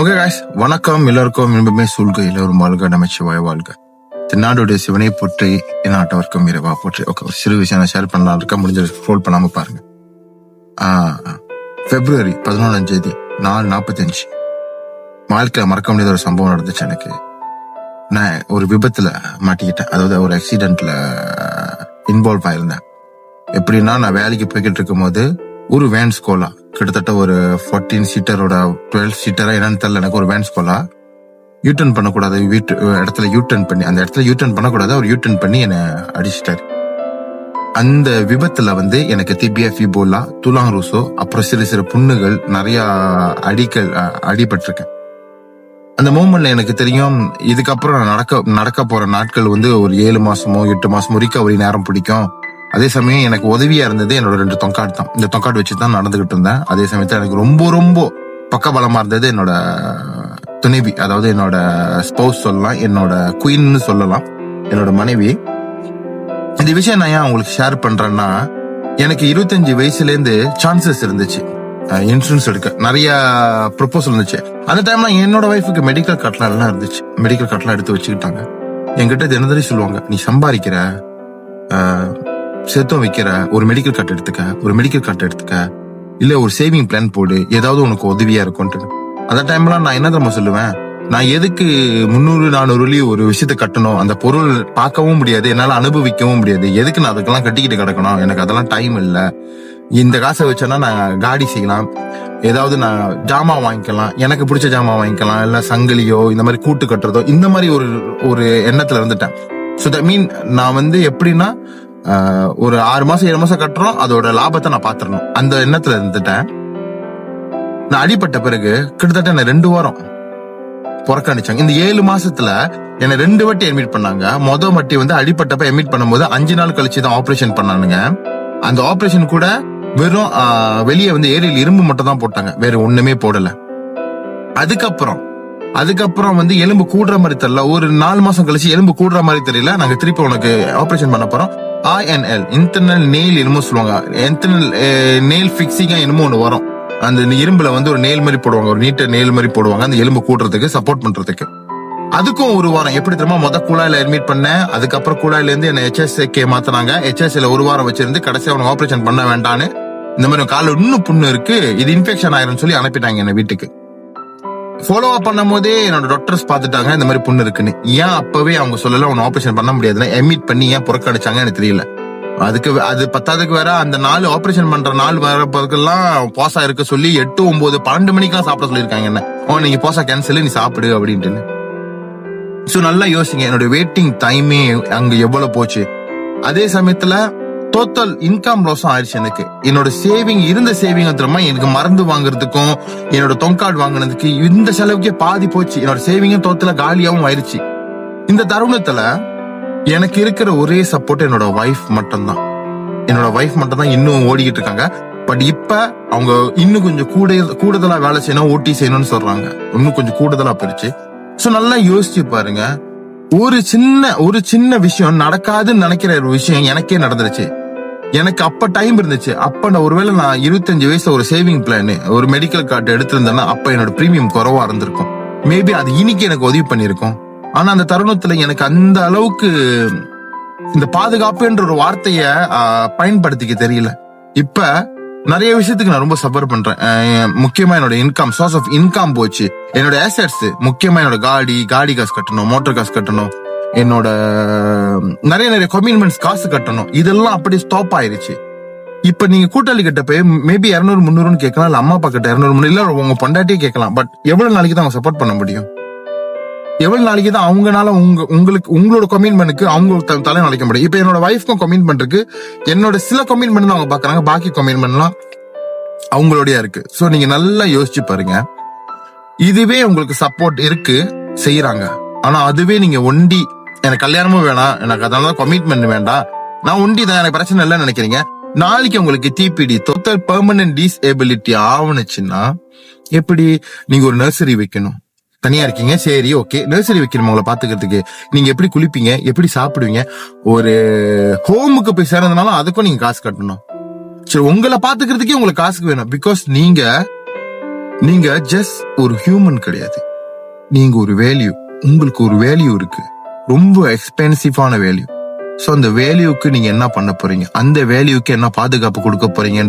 Okay guys, வணக்கம். எல்லாருக்கும் இன்பமே சூழ்க, எல்லோரும் வாழ்க, நமச்சிவாய வாழ்க. தென்னாடுடைய சிவனை போற்றி, என்னாட்டவர்க்கும் இறைவா போற்றி. ஓகே, ஒரு சிறு விஷயம் நான் ஷேர் பண்ணலாம் இருக்க, முடிஞ்ச ஸ்க்ரோல் பண்ணாம பாருங்க. February 11 4:45 வாழ்க்கையில மறக்க முடியாத ஒரு சம்பவம் நடந்துச்சு எனக்கு. நான் ஒரு விபத்துல மாட்டிக்கிட்டேன், அதாவது ஒரு ஆக்சிடென்ட்ல இன்வால்வ் ஆயிருந்தேன். எப்படின்னா, நான் வேலைக்கு போய்கிட்டு இருக்கும் போது ஒரு வேன் ஸ்கோலா, கிட்டத்தட்ட ஒரு 14 சீட்டரோட 12 சீட்டரா என்னன்னு தெரியல, எனக்கு ஒரு வேன் ஸ்கோலா யூட்டர்ன் பண்ணக்கூடாது, வீட்டு இடத்துல யூட்டர்ன் பண்ணி, அந்த இடத்துல யூட்டர்ன் பண்ணக்கூடாது, அவர் யூட்டர்ன் பண்ணி என்னை அடிச்சிட்டாரு. அந்த விபத்துல எனக்கு திபியா, ஃபிபோலா, துலாங் ரூசோ, அப்புறம் சிறு சிறு புண்ணுகள், நிறைய அடிபட்டிருக்கேன். அந்த மூமெண்ட்ல எனக்கு தெரியும், இதுக்கப்புறம் நடக்க போற நாட்கள் ஒரு 7 மாசமோ 8 மாசமோ ரிகவரி நேரம் பிடிக்கும். அதே சமயம் எனக்கு உதவியா இருந்தது என்னோட 2 தொங்காடு தான். இந்த தொங்காடு வச்சுதான் நடந்துகிட்டு இருந்தேன். அதே சமயத்துல எனக்கு ரொம்ப ரொம்ப பக்கபலமா இருந்தது என்னோட துணைவி, அதாவது என்னோட ஸ்பௌஸ் சொல்லலாம், என்னோட குயின்னு சொல்லலாம், என்னோட மனைவி. இந்த விஷயம் நான் ஏன் உங்களுக்கு ஷேர் பண்றேன்னா, எனக்கு 25 வயசுல இருந்து சான்சஸ் இருந்துச்சு இன்சூரன்ஸ் எடுக்க, நிறைய ப்ரொபோசல் இருந்துச்சு. அந்த டைம்ல என்னோட வைஃபுக்கு மெடிக்கல் கார்ட்லாம் எல்லாம் இருந்துச்சு. மெடிக்கல் கார்ட்லாம் எடுத்து வச்சுக்கிட்டாங்க. என்கிட்ட தினந்தரி சொல்லுவாங்க, நீ சம்பாதிக்கிற, சேர்த்தும் வைக்கிற, ஒரு மெடிக்கல் கார்டு எடுத்துக்க, இல்ல ஒரு சேவிங் பிளான் போடு, ஏதாவது உனக்கு உதவியா இருக்கும்ட்டு. அந்த டைம்ல நான் என்ன தெரியுமா சொல்லுவேன், நான் எதுக்கு 300-400 ஒரு விஷயத்த கட்டணும், அந்த பொருள் பார்க்கவும் முடியாது, என்னால அனுபவிக்கவும் முடியாது, எதுக்கு நான் அதுக்கெல்லாம் கட்டிக்கிட்டு கிடக்கணும், எனக்கு அதெல்லாம் டைம் இல்ல. இந்த காசை வச்சேன்னா நான் காடி செய்யலாம், ஏதாவது நான் ஜாமான் வாங்கிக்கலாம், எனக்கு பிடிச்ச ஜாமான் வாங்கிக்கலாம், இல்ல சங்கிலியோ இந்த மாதிரி கூட்டு கட்டுறதோ, இந்த மாதிரி ஒரு எண்ணத்துல இருந்துட்டேன். சோ தட் மீன் நான் எப்படின்னா, ஒரு 6 மாசம் 7 மாசம் கட்டுறோம், அதோட லாபத்தை நான் பாத்துறணும், அந்த எண்ணத்துல இருந்துட்டேன். நான் அடிப்பட்ட பிறகு கிட்டத்தட்ட என்ன 2 வாரம் புறக்கணிச்சாங்க. இந்த 7 மாசத்துல என்ன 2 வாட்டி அட்மிட் பண்ணாங்க. மொதல் வாட்டி அடிப்பட்டப்ப அட்மிட் பண்ணும்போது 5 நாள் கழிச்சு தான் ஆபரேஷன் பண்ணானுங்க. அந்த ஆபரேஷன் கூட வெறும் வெளியே ஏரியில் இரும்பு மட்டும் தான் போட்டாங்க, வேற ஒண்ணுமே போடல. அதுக்கப்புறம் எலும்பு கூடுற மாதிரி தெரியல, ஒரு 4 மாசம் கழிச்சு எலும்பு கூடுற மாதிரி தெரியல, நாங்க திருப்பி உனக்கு ஆபரேஷன் பண்ண போறோம். INL, இன்டர்னல் நெயில் என்னமோ சொல்லுவாங்க, இன்டர்னல் நெயில் பிக்சிங்கா என்னமோ ஒண்ணு வரும். அந்த இரும்புல ஒரு நெயில் மாதிரி போடுவாங்க, ஒரு நீட்ட நெயில் மாதிரி போடுவாங்க, அந்த எலும்பு கூட்டுறதுக்கு சப்போர்ட் பண்றதுக்கு. அதுக்கும் ஒரு வாரம் எப்படி தெரியுமா, மொதல் குழாயில அட்மிட் பண்ணேன். அதுக்கப்புறம் குழாயில இருந்து என்ன HSK மாத்தினாங்க. HSல ஒரு வாரம் வச்சிருந்து கடைசியா அவனுக்கு ஆபரேஷன் பண்ண வேண்டான்னு, இந்த மாதிரி கால இன்னும் புண்ணு இருக்கு, இது இன்ஃபெக்ஷன் ஆயிரும் சொல்லி அனுப்பிட்டாங்க என்ன வீட்டுக்கு. ஃபாலோ அப் பண்ணும் போதே என்னோட டாக்டர்ஸ் பாத்துட்டாங்க இந்த மாதிரி புண்ணு இருக்குன்னு. ஏன் அப்பவே அவங்க சொல்லல உன்னை ஆபரேஷன் பண்ண முடியாதுன்னு, அட்மிட் பண்ணி ஏன் புறக்கணிச்சாங்க எனக்கு தெரியல. அது 10க்கு வேற அந்த 4 ஆபரேஷன் பண்ற நாள் வரப்பெல்லாம் போசா இருக்க சொல்லி 8, 9, 12 மணிக்கெல்லாம் சாப்பிட சொல்லியிருக்காங்க என்ன. நீங்க போசா கேன்சல், நீ சாப்பிடு அப்படின்ட்டு. சோ நல்லா யோசிங்க, என்னோட வெயிட்டிங் டைமே அங்க எவ்வளவு போச்சு. அதே சமயத்துல டோட்டல் இன்கம் லாஸும் ஆயிடுச்சு எனக்கு. என்னோட இருந்த சேவிங் தெரியுமா, எனக்கு மருந்து வாங்குறதுக்கும் என்னோட தொங்கார்டு வாங்கினதுக்கு இந்த செலவுக்கே பாதி போச்சு. என்னோட சேவிங்கும் டோட்டலா காலியாவும் ஆயிடுச்சு. இந்த தருணத்துல எனக்கு இருக்கிற ஒரே சப்போர்ட் என்னோட வைஃப் மட்டும்தான். இன்னும் ஓடிக்கிட்டு இருக்காங்க. பட் இப்ப அவங்க இன்னும் கொஞ்சம் கூடுதலா வேலை செய்யணும், ஓட்டி செய்யணும்னு சொல்றாங்க. இன்னும் கொஞ்சம் கூடுதலா போயிடுச்சு. சோ நல்லா யோசிச்சு பாருங்க, ஒரு சின்ன விஷயம் நடக்காதுன்னு நினைக்கிற ஒரு விஷயம் எனக்கே நடந்துருச்சு. எனக்கு அப்ப டைம் இருந்துச்சு. அப்ப ஒருவேளை நான் 25 வயசுல ஒரு சேவிங் பிளான், ஒரு மெடிக்கல் கார்டு எடுத்திருந்தேன்னா அப்ப என்னோட பிரீமியம் குறைவா இருந்திருக்கும். மேபி அது இன்னைக்கு எனக்கு உதவி பண்ணிருக்கும். ஆனா அந்த தருணத்துல எனக்கு அந்த அளவுக்கு இந்த பாதுகாப்புன்ற ஒரு வார்த்தைய பயன்படுத்திக்க தெரியல. இப்ப நிறைய விஷயத்துக்கு நான் ரொம்ப சஃபர் பண்றேன். முக்கியமா என்னோட இன்கம், சோர்ஸ் ஆஃப் இன்கம் போச்சு. என்னோட அசெட்ஸ், முக்கியமா என்னோட காடி காசு கட்டணும், மோட்டர் காசு கட்டணும், என்னோட நிறைய கமிட்மெண்ட்ஸ் காசு கட்டணும், இதெல்லாம் அப்படி ஸ்டாப் ஆயிருச்சு. இப்ப நீங்க கூட்டாளி கிட்ட போய் மேபி 200-300 கேட்கலாம், இல்ல அம்மா அப்பா கிட்ட 200-300, இல்ல உங்க பொண்டாட்டியே கேட்கலாம். பட் எவ்வளவு நாளைக்கு தான் அவங்க சப்போர்ட் பண்ண முடியும்? எவ்வளவு நாளைக்கு தான் அவங்கனால உங்களோட கமிட்மெண்ட்டுக்கு அவங்க தலை நுழைக்க முடியும்? இப்ப என்னோட வைஃப்க்கும் கமிட்மெண்ட் இருக்கு, என்னோட சில கமிட்மெண்ட் தான் அவங்க பாக்குறாங்க, பாக்கி கமிட்மெண்ட்லாம் அவங்களோடய இருக்கு. சோ நீங்க நல்லா யோசிச்சு பாருங்க. இதுவே உங்களுக்கு சப்போர்ட் இருக்கு, செய்யறாங்க. ஆனா அதுவே நீங்க ஒண்டி, எனக்கு கல்யாணமும் வேணாம், எனக்கு அதனால கமிட்மெண்ட் வேண்டாம், நான் ஒண்டி தான், எனக்கு பிரச்சனை இல்லைன்னு நினைக்கிறீங்க. நாளைக்கு உங்களுக்கு TPD, டோட்டல் பெர்மனன்ட் டிசேபிலிட்டி ஆவணுச்சுன்னா எப்படி? நீங்க ஒரு நர்சரி வைக்கணும், தனியா இருக்கீங்க, சரி ஓகே, நர்சரி வைக்கணும் உங்களை பாத்துக்கிறதுக்கு. நீங்க எப்படி குளிப்பீங்க, எப்படி சாப்பிடுவீங்க, ஒரு ஹோமுக்கு போய் சேர்ந்ததுனால அதுக்கும் நீங்க காசு கட்டணும். சரி, உங்களை பாத்துக்கிறதுக்கே உங்களுக்கு காசுக்கு வேணும். பிகாஸ் நீங்க ஜஸ்ட் ஒரு ஹியூமன் கிடையாது, நீங்க ஒரு வேல்யூ. உங்களுக்கு ஒரு வேல்யூ இருக்கு, ரொம்ப எக்ஸ்பென்சிவான வேல்யூ. சோ அந்த வேல்யூக்கு நீங்க என்ன பண்ண போறீங்க, அந்த வேல்யூக்கு என்ன பாதுகாப்பு கொடுக்க போறீங்க